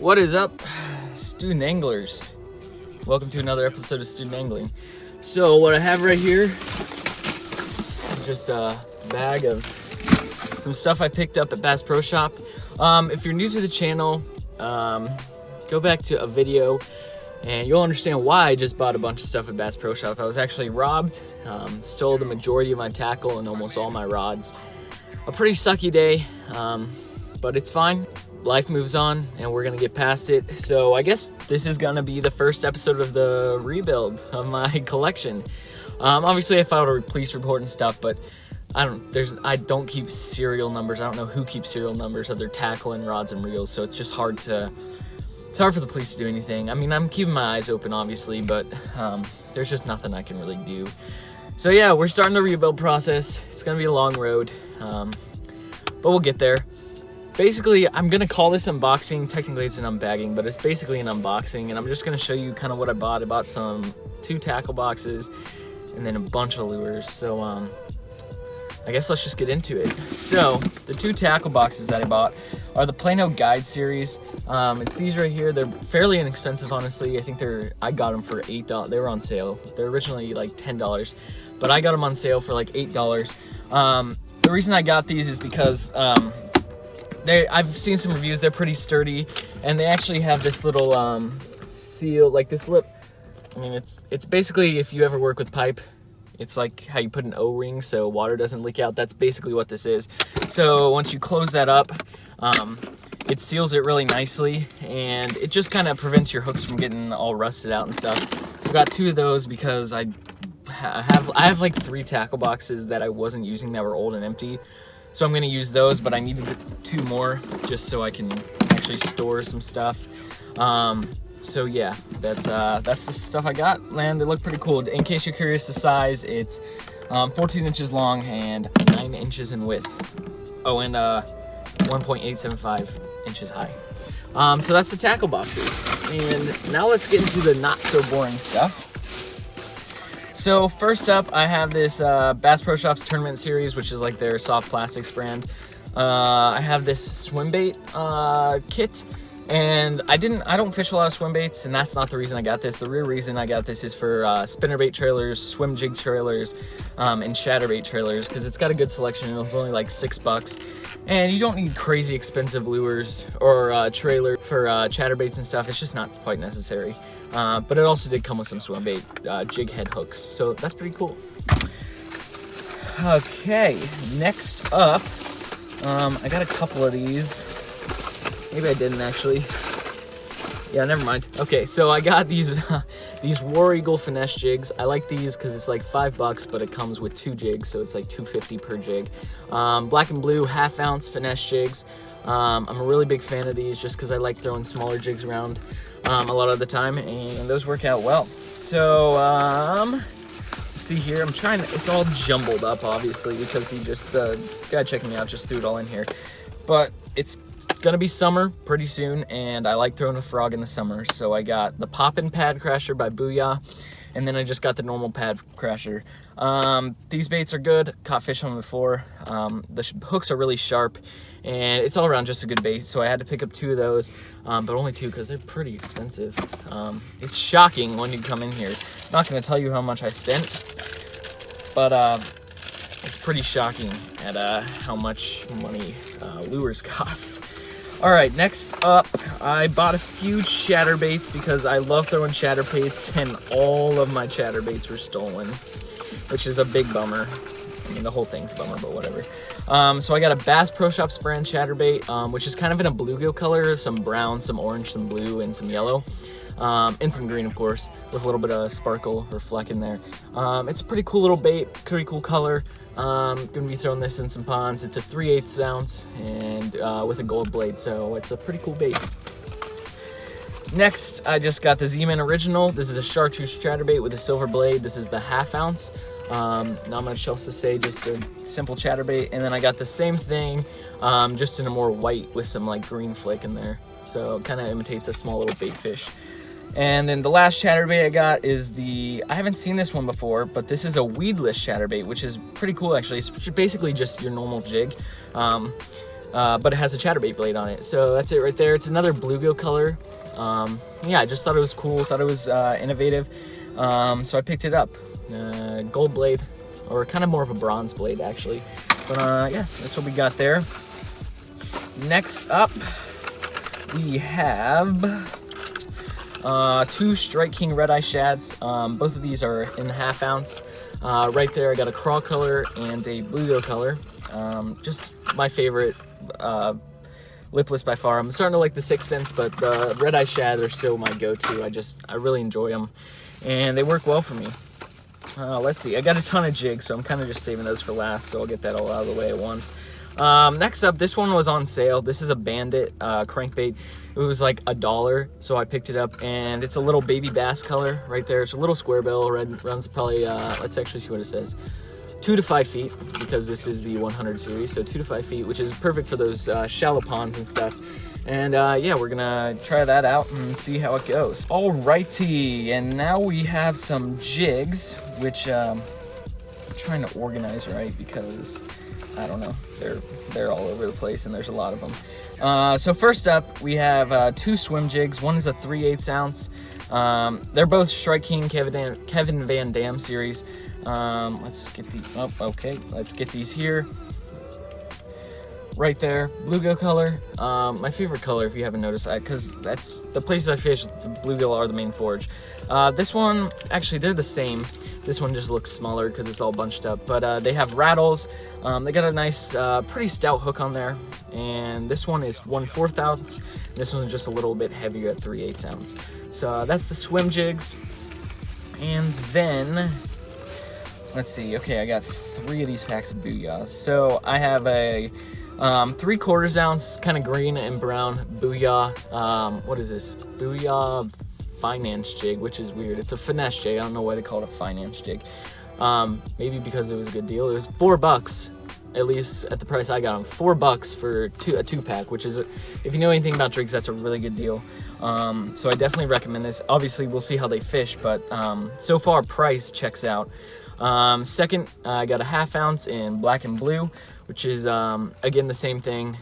What is up, student anglers? Welcome to another episode of Student Angling. So what I have right here is just a bag of some stuff I picked up at Bass Pro Shop. If you're new to the channel, go back to a video and you'll understand why I just bought a bunch of stuff at Bass Pro Shop. I was actually robbed, stole the majority of my tackle and almost all my rods. A pretty sucky day, but it's fine. Life moves on and we're gonna get past it. So I guess this is gonna be the first episode of the rebuild of my collection. Obviously I filed a police report and stuff, but I don't keep serial numbers. I don't know who keeps serial numbers of their tackle and rods and reels, so it's just hard for the police to do anything. I mean, I'm keeping my eyes open obviously, but there's just nothing I can really do. So yeah, we're starting the rebuild process. It's gonna be a long road, but we'll get there. Basically, I'm gonna call this unboxing. Technically it's an unbagging, but it's basically an unboxing, and I'm just gonna show you kind of what I bought. I bought two tackle boxes and then a bunch of lures. So I guess let's just get into it. So the two tackle boxes that I bought are the Plano Guide series. It's these right here. They're fairly inexpensive, honestly. I think I got them for $8. They were on sale. They're originally like $10, but I got them on sale for like $8. The reason I got these is because I've seen some reviews. They're pretty sturdy, and they actually have this little seal, like this lip. I mean, it's basically, if you ever work with pipe, it's like how you put an O-ring so water doesn't leak out. That's basically what this is. So once you close that up, it seals it really nicely, and it just kind of prevents your hooks from getting all rusted out and stuff. So I got two of those because I have like 3 tackle boxes that I wasn't using that were old and empty. So I'm gonna use those, but I needed 2 more just so I can actually store some stuff. So yeah, that's the stuff I got, and they look pretty cool. In case you're curious, the size, it's 14 inches long and 9 inches in width. Oh, and 1.875 inches high. So that's the tackle boxes. And now let's get into the not so boring stuff. So first up, I have this Bass Pro Shops Tournament Series, which is like their soft plastics brand. I have this swim bait kit, and I don't fish a lot of swim baits, and that's not the reason I got this. The real reason I got this is for spinnerbait trailers, swim jig trailers, and chatterbait trailers, because it's got a good selection. It was only like $6, and you don't need crazy expensive lures or trailer for chatterbaits and stuff. It's just not quite necessary. But it also did come with some swim bait jig head hooks, so that's pretty cool. Okay, next up, I got a couple of these. Maybe I didn't actually. Yeah, never mind. Okay, so I got these War Eagle finesse jigs. I like these because it's like $5, but it comes with 2 jigs, so it's like $2.50 per jig. Black and blue 1/2 ounce finesse jigs. I'm a really big fan of these just because I like throwing smaller jigs around a lot of the time, and those work out well. So let's see here. It's all jumbled up obviously because the guy checking me out just threw it all in here, but it's gonna be summer pretty soon, and I like throwing a frog in the summer. So I got the Poppin' Pad Crasher by Booyah, and then I just got the normal Pad Crasher. These baits are good. Caught fish on them before. The hooks are really sharp, and it's all around just a good bait. So I had to pick up 2 of those, but only 2 because they're pretty expensive. It's shocking when you come in here. I'm not gonna tell you how much I spent, but it's pretty shocking at how much money lures cost. All right, next up, I bought a few chatterbaits because I love throwing chatterbaits, and all of my chatterbaits were stolen, which is a big bummer. I mean, the whole thing's a bummer, but whatever. So I got a Bass Pro Shops brand chatterbait, which is kind of in a bluegill color, some brown, some orange, some blue, and some yellow. And some green, of course, with a little bit of sparkle or fleck in there. It's a pretty cool little bait, pretty cool color. Gonna be throwing this in some ponds. It's a 3/8 ounce and with a gold blade, so it's a pretty cool bait. Next, I just got the Z-Man Original. This is a chartreuse chatterbait with a silver blade. This is the 1/2 ounce. Not much else to say, just a simple chatterbait. And then I got the same thing, just in a more white with some like green flick in there. So it kind of imitates a small little bait fish. And then the last chatterbait I got is I haven't seen this one before, but this is a weedless chatterbait, which is pretty cool actually. It's basically just your normal jig. but it has a chatterbait blade on it. So that's it right there. It's another bluegill color. Yeah, I just thought it was cool, thought it was innovative, so I picked it up. Gold blade, or kind of more of a bronze blade actually, but yeah, that's what we got there. Next up, we have two Strike King Red Eye Shads. Both of these are in the 1/2 ounce. Right there I got a crawl color and a bluegill color. Just my favorite lipless by far. I'm starting to like the 6th Sense, but the Red Eye Shad are still my go-to. I really enjoy them, and they work well for me. Let's see, I got a ton of jigs, so I'm kind of just saving those for last, so I'll get that all out of the way at once. Next up, this one was on sale. This is a Bandit crankbait. It was like $1, so I picked it up, and it's a little baby bass color right there. It's a little square bill, runs probably, let's actually see what it says. 2 to 5 feet, because this is the 100 series, so 2 to 5 feet, which is perfect for those shallow ponds and stuff. And yeah, we're gonna try that out and see how it goes. Alrighty, and now we have some jigs, which I'm trying to organize right, because I don't know, they're all over the place and there's a lot of them. So first up, we have 2 swim jigs. One is a 3/8 ounce. They're both Strike King Kevin Van Dam series. Let's get let's get these here. Right there, bluegill color. My favorite color, if you haven't noticed, because that's the places I fish, the bluegill are the main forage. This one, actually, they're the same. This one just looks smaller because it's all bunched up, but they have rattles. They got a nice, pretty stout hook on there, and this one is 1/4 ounce. This one's just a little bit heavier at 3/8 ounce. So that's the swim jigs. And then, let's see, okay, I got 3 of these packs of Booyahs. So I have a 3/4 ounce, kind of green and brown Booyah. What is this? Booyah finance jig, which is weird. It's a finesse jig. I don't know why they call it a finance jig. Maybe because it was a good deal. It was $4, at least at the price I got them. $4 for a 2-pack, which is, if you know anything about jigs, that's a really good deal. So I definitely recommend this. Obviously, we'll see how they fish, but so far price checks out. Second, I got a 1/2 ounce in black and blue, which is again the same thing,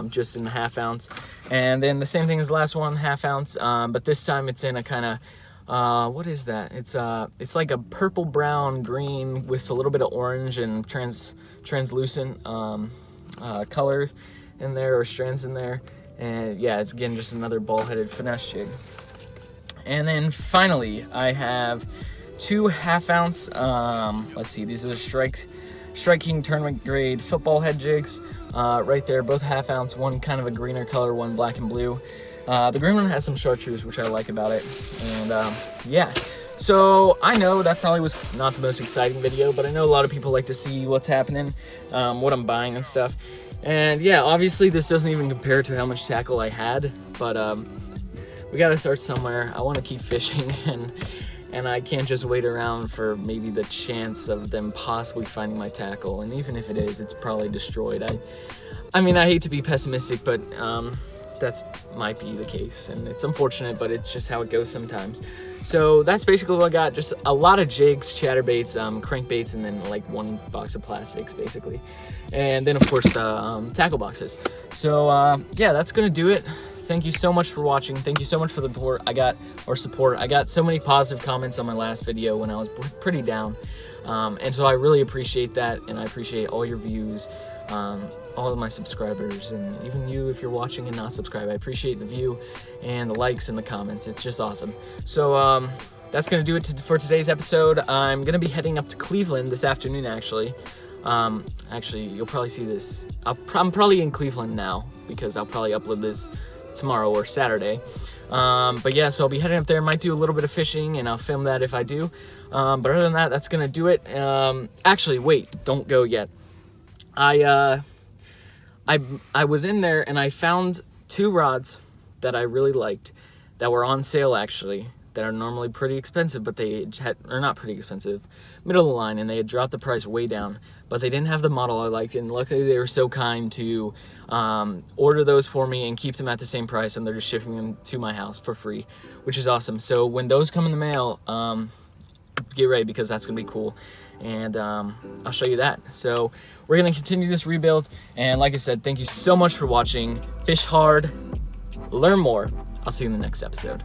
just in the 1/2 ounce. And then the same thing as the last one, 1/2 ounce, but this time it's in a kind of what is that? It's like a purple, brown, green with a little bit of orange and translucent color in there, or strands in there. And yeah, again, just another ball-headed finesse jig. And then finally, I have 2 1/2 ounce. Let's see, these are Strike King tournament grade football head jigs. Right there, both 1/2 ounce. One kind of a greener color, one black and blue. The green one has some chartreuse, which I like about it. And yeah, so I know that probably was not the most exciting video, but I know a lot of people like to see what's happening, what I'm buying and stuff. And yeah, obviously this doesn't even compare to how much tackle I had, but we gotta start somewhere. I want to keep fishing, and I can't just wait around for maybe the chance of them possibly finding my tackle. And even if it is, it's probably destroyed. I mean, I hate to be pessimistic, but that's might be the case, and it's unfortunate, but it's just how it goes sometimes. So that's basically what I got. Just a lot of jigs, chatterbaits, crankbaits, and then like 1 box of plastics basically, and then of course the tackle boxes. So yeah, that's gonna do it. Thank you so much for watching. Thank you so much for the support I got so many positive comments on my last video when I was pretty down, and so I really appreciate that, and I appreciate all your views, all of my subscribers, and even you if you're watching and not subscribed. I appreciate the view and the likes and the comments. It's just awesome. So that's gonna do it for today's episode. I'm gonna be heading up to Cleveland this afternoon, actually. Actually, you'll probably see this. I'm probably in Cleveland now, because I'll probably upload this tomorrow or Saturday. But yeah, so I'll be heading up there. Might do a little bit of fishing, and I'll film that if I do. But other than that, that's gonna do it. Actually, wait, don't go yet. I was in there and I found 2 rods that I really liked that were on sale, actually, that are normally pretty expensive, but they are not pretty expensive, middle of the line, and they had dropped the price way down, but they didn't have the model I liked, and luckily they were so kind to order those for me and keep them at the same price, and they're just shipping them to my house for free, which is awesome. So when those come in the mail, get ready, because that's gonna be cool. and I'll show you that. So we're gonna continue this rebuild, and like I said, thank you so much for watching. Fish hard, learn more. I'll see you in the next episode.